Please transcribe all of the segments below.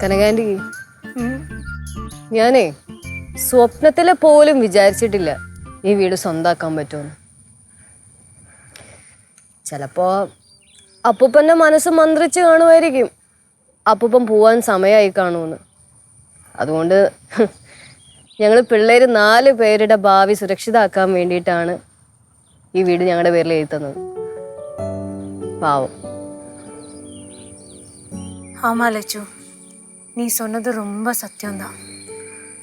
കനകാന്റി, ഞാനേ സ്വപ്നത്തിലെ പോലും വിചാരിച്ചിട്ടില്ല ഈ വീട് സ്വന്താക്കാൻ പറ്റുമെന്ന്. ചിലപ്പോ അപ്പൂപ്പന്റെ മനസ്സ് മന്ത്രിച്ച് കാണുമായിരിക്കും അപ്പൂപ്പൻ പോവാൻ സമയമായി കാണുമെന്ന്. അതുകൊണ്ട് ഞങ്ങൾ പിള്ളേര് 4 പേരുടെ ഭാവി സുരക്ഷിതമാക്കാൻ വേണ്ടിയിട്ടാണ് ഈ വീട് ഞങ്ങളുടെ പേരിൽ എഴുതുന്നത്. പാവം. ஆமா லட்சு, நீ சொன்னது ரொம்ப சத்தியம்தான்.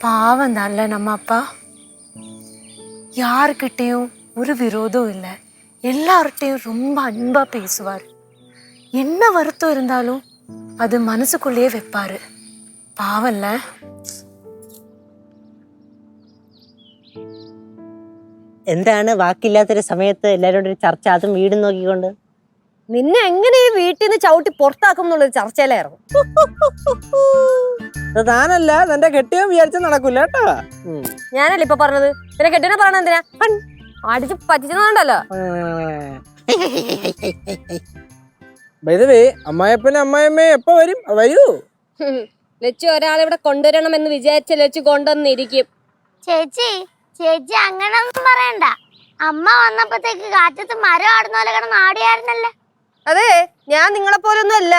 பாவம் தான்ல நம்ம அப்பா. யாருக்கிட்டையும் ஒரு விரோதம் இல்லை, எல்லார்கிட்டையும் ரொம்ப அன்பா பேசுவார். என்ன வருத்தம் இருந்தாலும் அது மனசுக்குள்ளேயே வைப்பாரு. பாவம்ல. എന്താണ് വാക്കില്ലാത്തൊരു സമയത്ത് എല്ലാവരോടും ഒരു ചർച്ച, അതും വീട് നോക്കിക്കൊണ്ട്? നിന്നെ എങ്ങനെ ഈ വീട്ടിൽ നിന്ന് ചവിട്ടി പുറത്താക്കും എന്നുള്ളൊരു ചർച്ചയിലായിരുന്നു. താനല്ല, നിന്റെ കെട്ടിയോ വിചാരിച്ച നടക്കൂല കേട്ടോ. ഞാനല്ല ഇപ്പൊ പറഞ്ഞത്. പിന്നെ കെട്ടിനെ പറഞ്ഞ എന്തിനാ? അടിച്ച് പറ്റിച്ചതുകൊണ്ടല്ലോ. അമ്മായപ്പനും അമ്മായിയമ്മയും എപ്പോ വരും? വരൂ. ലച്ചു ഒരാളിവിടെ കൊണ്ടുവരണം എന്ന് വിചാരിച്ച ലച്ചു കൊണ്ടുവന്നിരിക്കും. ചേച്ചി ചേച്ചി അങ്ങനൊന്നും പറയണ്ട. അമ്മ വന്നപ്പോഴത്തേക്ക് കാറ്റത്ത് മരം ആടുന്ന പോലെ കിടന്ന് ആടിയായിരുന്നല്ലേ. അതെ, ഞാൻ നിങ്ങളെ പോലൊന്നും അല്ല.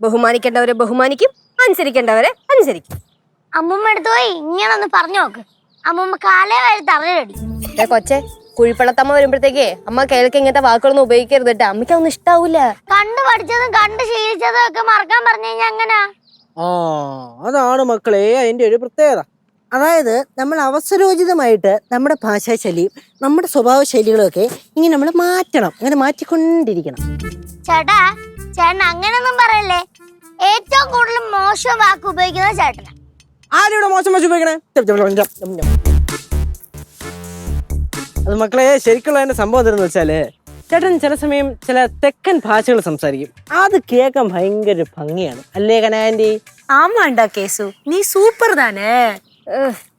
ബഹുമാനിക്കേണ്ടവരെ ബഹുമാനിക്കും, അനുസരിക്കേണ്ടവരെ അനുസരിക്കും. അമ്മൂമ്മ എടുത്ത് പോയി ഇങ്ങനൊന്ന് പറഞ്ഞു നോക്ക്. അമ്മൂമ്മ കാലേ വരെ തറയടി. കൊച്ചെ, കുഴിപ്പള്ളത്തമ്മ വരുമ്പോഴത്തേക്കേ അമ്മ കേൾക്ക് ഇങ്ങനത്തെ വാക്കുകളൊന്നും ഉപയോഗിക്കരുത് കേട്ടോ. അമ്മയ്ക്ക് അതൊന്നും ഇഷ്ടാവൂല. കണ്ടു പഠിച്ചതും കണ്ട് ശീലിച്ചതും ഒക്കെ മറക്കാൻ പറഞ്ഞു കഴിഞ്ഞാ എങ്ങനാ? അതാണ് മക്കളെ അതിന്റെ ഒരു പ്രത്യേകത. അതായത് നമ്മൾ അവസരോചിതമായിട്ട് നമ്മുടെ ഭാഷാശൈലിയും നമ്മുടെ സ്വഭാവ ശൈലികളും ഒക്കെ ഇങ്ങനെ നമ്മൾ മാറ്റണം, അങ്ങനെ മാറ്റിക്കൊണ്ടിരിക്കണം. ചേട്ടാ, ചേട്ടൻ അങ്ങനൊന്നും പറയല്ലേ. ഏറ്റവും കൂടുതൽ മോശം വാക്ക് ഉപയോഗിക്കുന്നത് ചേട്ടനാ. ആരുടെ മോശം മോശം ഉപയോഗിക്കണേ? അത് മക്കളെ ശരിക്കുള്ള അതിന്റെ സംഭവം എന്താണെന്ന് വെച്ചാല്, ചേട്ടൻ ചില സമയം ചില തെക്കൻ ഭാഷകൾ സംസാരിക്കും. അത് കേൾക്കാൻ ഭയങ്കര ഭംഗിയാണ്, അല്ലേ കനാൻറ്റി? ஆமாண்டா கேசு, நீ சூப்பர் தானே.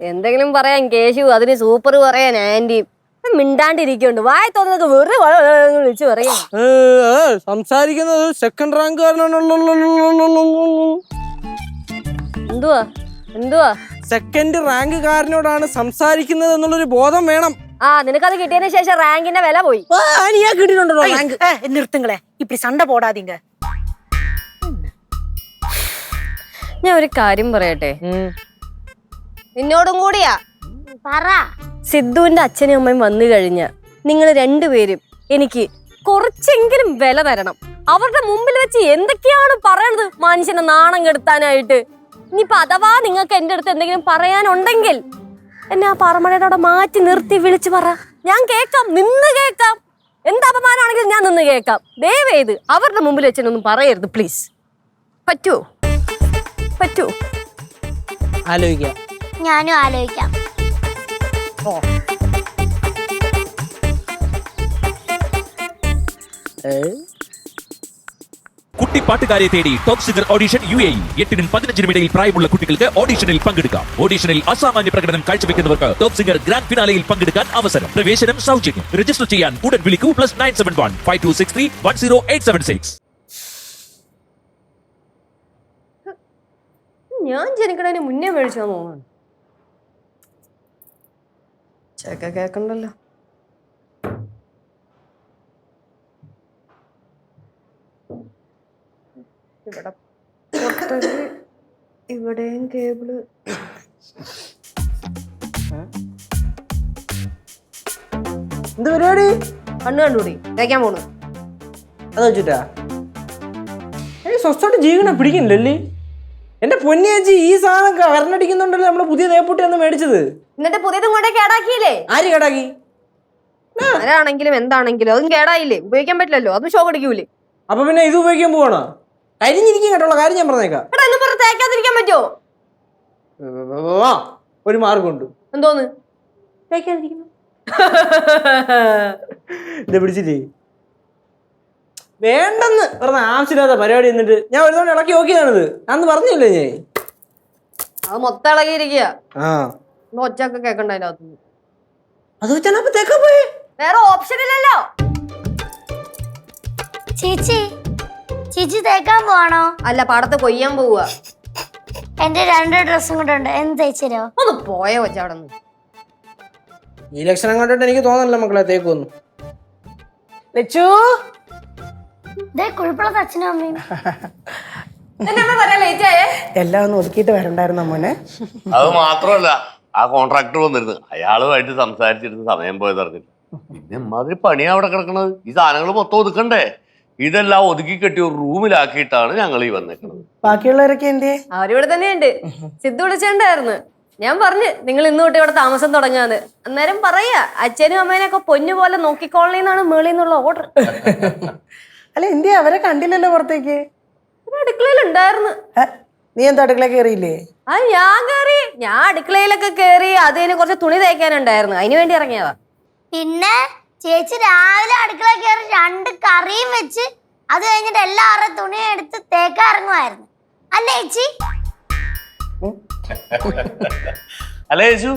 എന്തെങ്കിലും പറയാൻ കേശു, അതിന് സൂപ്പർ പറയാൻ ആന്റി. മിണ്ടാണ്ടിരിക്കുന്നുണ്ട്, വായി തോന്നുന്നതൊക്കെ വെറുതെ വിളിച്ചു പറയാം. സംസാരിക്കുന്നത് സെക്കൻഡ് റാങ്ക്. എന്തുവാ എന്തുവാ? സെക്കൻഡ് റാങ്ക് കാരനോടാണ് സംസാരിക്കുന്നത് എന്നുള്ളൊരു ബോധം വേണം. നിനക്കത് കിട്ടിയതിന് ശേഷം റാങ്കിന്റെ വില പോയി. நிறுத்துங்களே, இப்படி சண்டை போடாதீங்க. ഞാൻ ഒരു കാര്യം പറയട്ടെ, നിന്നോടും കൂടിയാ. പറ. സിദ്ധുവിന്റെ അച്ഛനും അമ്മയും വന്നു കഴിഞ്ഞ നിങ്ങൾ രണ്ടുപേരും എനിക്ക് കുറച്ചെങ്കിലും വില തരണം. അവരുടെ മുമ്പിൽ വെച്ച് എന്തൊക്കെയാണ് പറയണത് മനുഷ്യനെ നാണം കെടുത്താനായിട്ട്. ഇനിയിപ്പൊ അഥവാ നിങ്ങൾക്ക് എന്റെ അടുത്ത് എന്തെങ്കിലും പറയാനുണ്ടെങ്കിൽ എന്നെ ആ പറമടയുടെ മാറ്റി നിർത്തി വിളിച്ചു പറ. ഞാൻ കേൾക്കാം, നിന്ന് കേൾക്കാം. എന്ത് അപമാനമാണെങ്കിലും ഞാൻ നിന്ന് കേൾക്കാം. ദയവേത് അവരുടെ മുമ്പിൽ വെച്ചൊന്നും പറയരുത് പ്ലീസ്. പറ്റുമോ? പറ്റുമോ? ആലോചിക്കാം. ഞാനും ആലോചിക്കാം. കുട്ടിപ്പാട്ടുകാരെ തേടി ടോപ്പ് സിംഗർ ഓഡിഷൻ UAE. 8-നും 15-നും ഇടയിൽ പ്രായമുള്ള കുട്ടികൾക്ക് ഓഡിഷനിൽ പങ്കെടുക്കാം. ഓഡിഷനിൽ അസാമാന്യ പ്രകടനം കാഴ്ചവെക്കുന്നവർക്ക് ടോപ്പ് സിംഗർ ഗ്രാൻഡ് ഫിനാലയിൽ പങ്കെടുക്കാൻ അവസരം. പ്രവേശനം സൗജന്യം. രജിസ്റ്റർ ചെയ്യാൻ ഉടൻ വിളിക്കൂ. +971 5263 10876. ഞാൻ ജനിക്കണതിന് മുന്നേ മേടിച്ചാ തോന്നുന്നു. ചേക്ക കേക്കണ്ടല്ലോ. ഇവിടെ പുറത്തേക്ക് ഇവിടെയും കേബിള്. എന്ത് പരിപാടി? കണ്ണു കണ്ടുകൂടി കഴിക്കാൻ പോണു. അത് വെച്ചിട്ടാ സ്വസ്ഥമായിട്ട് ജീവിക്കണ പിടിക്കണില്ലല്ലേ? എന്റെ പൊന്നിയേച്ചി, ഈ സാധനം കറണ്ടടിക്കുന്നുണ്ടല്ലോ. നമ്മള് പുതിയ തേപ്പൂട്ടി ഒന്ന് മേടിച്ചത്. എന്നിട്ട് പുതിയതും കൊണ്ടേ കേടാക്കിയില്ലേ? ആര് കേടാക്കി? ആരാണെങ്കിലും എന്താണെങ്കിലും അതും കേടായില്ലേ, ഉപയോഗിക്കാൻ പറ്റില്ലല്ലോ. അതും ഷോക്ക് അടിക്കൂലേ. അപ്പൊ പിന്നെ ഇത് ഉപയോഗിക്കാൻ പോവാണോ? കരിഞ്ഞിരിക്കും കേട്ടുള്ള കാര്യം ഞാൻ പറഞ്ഞേക്കാം. തേക്കാതിരിക്കാൻ പറ്റുമോ? ഒരു മാർഗമുണ്ട്. എന്തോന്ന്? ഇത് പിടിച്ചില്ലേ? വേണ്ടെന്ന് പറഞ്ഞ ആവശ്യമില്ലാത്ത പരിപാടി എന്നിട്ട് ഞാൻ ഒരു തവണ ഇളക്കി നോക്കിയതാണിത്. അന്ന് പറഞ്ഞില്ലേ ഞാൻ? അത് മൊത്തം ഇളകിയിരിക്കുക. ഒച്ചൊക്കെ കേക്കണ്ട അതിനകത്ത്. അത് വെച്ചാൽ അപ്പൊ തേക്കാൻ പോയേ. വേറെ ഓപ്ഷൻ ഇല്ലല്ലോ. ചേച്ചി ചേച്ചി തേക്കാൻ പോവാണോ? അല്ല, പാടത്ത് കൊയ്യാൻ പോവുക. എന്റെ 2 ഡ്രസ്സും കൂടെ ഉണ്ട്, എന്ന് തയ്ച്ചരോ? ഒന്ന് പോയോ അവിടെ നിന്ന്. ഈ ലക്ഷണം കണ്ടിട്ട് എനിക്ക് തോന്നല്ല മക്കളെ തേക്കൊന്നും. ലച്ചു ഇതേ കുഴപ്പമുള്ളത് അച്ഛനും അമ്മയും. എല്ലാം ഒന്ന് ഒതുക്കിയിട്ട് വരണ്ടായിരുന്നു മോനെ. അത് മാത്രമല്ല, ആ കോൺട്രാക്ടർ വന്നിരുന്നു, അയാളുമായിട്ട് സംസാരിച്ചിരുന്ന് സമയം പോയത് അറിഞ്ഞില്ല. പിന്നെ എമ്മാതിരി പണിയാ അവിടെ കിടക്കണത്. ഈ സാധനങ്ങൾ മൊത്തം ഒതുക്കണ്ടേ? ഇതെല്ലാം ഒതുക്കി കെട്ടി ഒരു റൂമിലാക്കിയിട്ടാണ് ഞങ്ങൾ ഈ വന്നേക്കുന്നത്. ബാക്കിയുള്ളവരൊക്കെ എന്തേ? അവരിവിടെ തന്നെയുണ്ട്. സിദ്ധു വിളിച്ചിട്ടുണ്ടായിരുന്നു. ഞാൻ പറഞ്ഞു നിങ്ങൾ ഇന്ന് തൊട്ട് ഇവിടെ താമസം തുടങ്ങാന്ന്. അന്നേരം പറയാ അച്ഛനും അമ്മേനൊക്കെ പൊന്നു പോലെ നോക്കിക്കോളീന്നാണ് മേളിൽ നിന്നുള്ള ഓർഡർ. അല്ല എന്തേ അവരെ കണ്ടില്ലല്ലോ പുറത്തേക്ക്? അടുക്കളയിൽ ഉണ്ടായിരുന്നു. നീ എന്താ അടുക്കള കയറിയില്ലേ? ഞാൻ അടുക്കളയിലൊക്കെ കേറി അതിന് കുറച്ച് തുണി തയ്ക്കാനുണ്ടായിരുന്നു, അതിന് വേണ്ടി ഇറങ്ങിയതാ. പിന്നെ ചേച്ചി രാവിലെ അടുക്കള കയറി 2 കറിയും വെച്ച് അത് കഴിഞ്ഞിട്ട് എല്ലാവരുടെ തുണിയും എടുത്ത് തേക്കാൻ ഇറങ്ങുമായിരുന്നു അല്ലേ ചേച്ചി? അല്ലേ യേശു,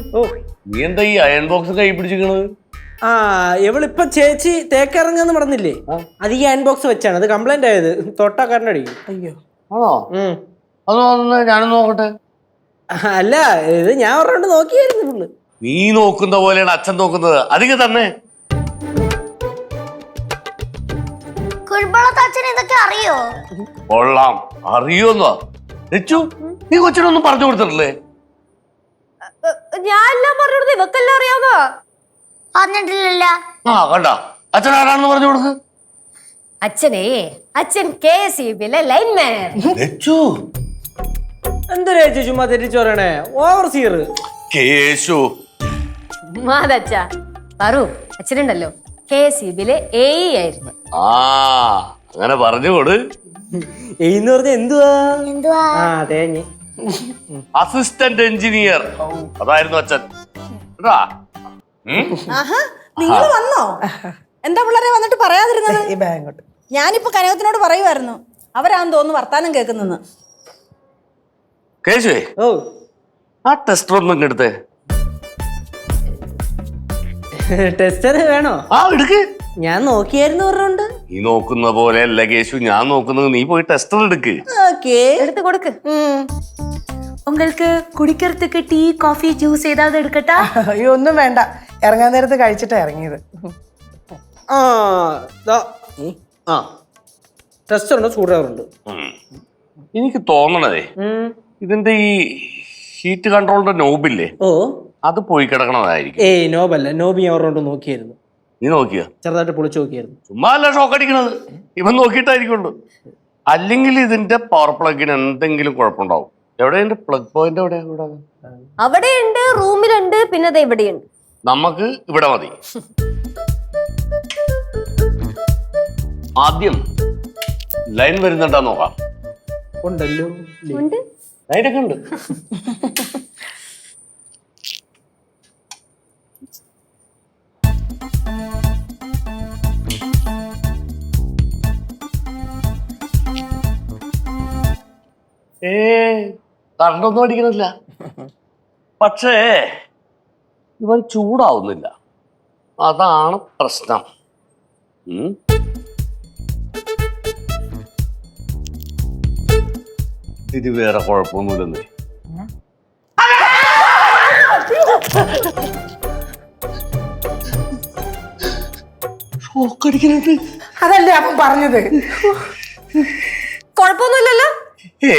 നീ എന്താ ഈ അയൺ ബോക്സ് കൈ പിടിച്ചിരിക്കണത്? ആ ഇവളിപ്പൊ ചേച്ചി തേക്കിറങ്ങാന്ന് പറഞ്ഞില്ലേ, അത് ഈ അയൺ ബോക്സ് വെച്ചാണ്. അത് കംപ്ലൈന്റ് ആയത്, തൊട്ടാ കരണ്ടടിക്കും. അയ്യോ ആണോ? അത് ഞാനും നോക്കട്ടെ. അല്ല ഇത് ഞാൻ പറഞ്ഞോണ്ട് നോക്കിയായിരുന്നു ഫുള്ള്. നീ നോക്കുന്ന പോലെയാണ് അച്ഛൻ നോക്കുന്നത്. അധികം തന്നെ. കുഴപ്പമുള്ളത് അച്ഛൻ ഇതൊക്കെ അറിയോ? കൊള്ളാം, അറിയോന്നോ? ലച്ചു, നീ കൊച്ചിനൊന്നും പറഞ്ഞു കൊടുത്തിട്ടില്ലേ? ഞാൻ എല്ലാം പറഞ്ഞു കൊടുത്തു, ഇവക്കെല്ലാം അറിയാവുന്നോ? പറഞ്ഞിട്ടില്ലല്ല. ആ കണ്ട, അച്ഛൻ ആരാണെന്ന് പറഞ്ഞു കൊടുക്ക്. അച്ഛൻ KSEBിലെ ലൈൻമാൻ. ലച്ചു, എന്തൊരു ചേച്ചി ചുമ്മാ തെറ്റിച്ചു പറയണേ, ഓവർ സീർ. കേശു, മാതച്ച പറു അച്ഛനുണ്ടല്ലോ KSEBിലെ AE ആയിരുന്നു. ആ അങ്ങനെ പറഞ്ഞുകൊട്. എന്ന് പറഞ്ഞ എന്തുവാ? എന്തുവാ? ആ തേഞ്ഞ് അസിസ്റ്റന്റ് എഞ്ചിനീയർ അതായിരുന്നു അച്ഛൻ. കേട്ടാ? നിങ്ങൾ വന്നോ? എന്താ പിള്ളേരെ വന്നിട്ട് പറയാതിരുന്നത്? ഈ ബാങ്കോട്ട് ഞാനിപ്പോ കനകത്തിനോട് പറയുമായിരുന്നു, അവരാന്ന് തോന്നുന്നു വർത്താനം കേൾക്കുന്നെന്ന്. കേശുവേ, ഓ ആ ടെസ്റ്റർ ഒന്നും എടുത്തേ. ടെസ്റ്റർ വേണോ? ആ എടുക്ക്. ഞാൻ നോക്കിയായിരുന്നു പറഞ്ഞോണ്ട്. നീ നോക്കുന്ന പോലെ അല്ല കേശു ഞാൻ നോക്കുന്നത്. നീ പോയി ടെസ്റ്റർ എടുക്ക്. ഓക്കേ, എടുത്ത് കൊടുക്ക്. உங்களுக்கு குடிக்கிறதுக்கு டீ காஃபி ஜூஸ் ஏதாவது எடுக்கட்டா? അയ്യോ ഒന്നും വേണ്ട, ഇറങ്ങാൻ നേരത്ത് കഴിച്ചിട്ടാ ഇറങ്ങിയത്. ആ ആ ടെസ്റ്റർ ഉണ്ട്, സ്ക്രൂ ഡ്രൈവർ ഉണ്ട്. എനിക്ക് തോന്നണതേ ഇതിന്റെ ഈ ഹീറ്റ് കൺട്രോളിന്റെ നോബില്ലേ, ഓ അത് പോയി കിടക്കണതായിരിക്കും. ഏയ് നോബല്ല, നോബ് ഞാൻ പറഞ്ഞോണ്ട് നോക്കിയായിരുന്നു. നീ നോക്കിയ ചെറുതായിട്ട് പൊളിച്ചു നോക്കിയായിരുന്നു. ചുമ്മാ അല്ല ഷോക്ക് അടിക്കണത്, ഇവൻ നോക്കിയിട്ടായിരിക്കുള്ളൂ. അല്ലെങ്കിൽ ഇതിന്റെ പവർ പ്ലഗിന് എന്തെങ്കിലും കുഴപ്പമുണ്ടാവും. എവിടെ എന്റെ പ്ലഗ് പോയിന്റ്? എവിടെയാ? അവിടെയുണ്ട്, റൂമിലുണ്ട്, പിന്നെ ദേ ഇവിടെയുണ്ട്. നമുക്ക് ഇവിടെ മതി. ആദ്യം ലൈൻ വരുന്നുണ്ടാ നോക്കാം. ഉണ്ടല്ലോ. ലൈനൊക്കെ ഉണ്ട്. കറണ്ടൊന്നും അടിക്കണില്ല. പക്ഷേ ഇവൻ ചൂടാവുന്നില്ല, അതാണ് പ്രശ്നം. ഇത് വേറെ കുഴപ്പമൊന്നുമില്ലെന്ന്. ഷോക്കടിക്കുന്നുണ്ട്. അതല്ലേ അപ്പം പറഞ്ഞത്. കുഴപ്പമൊന്നുമില്ലല്ലോ. ഏ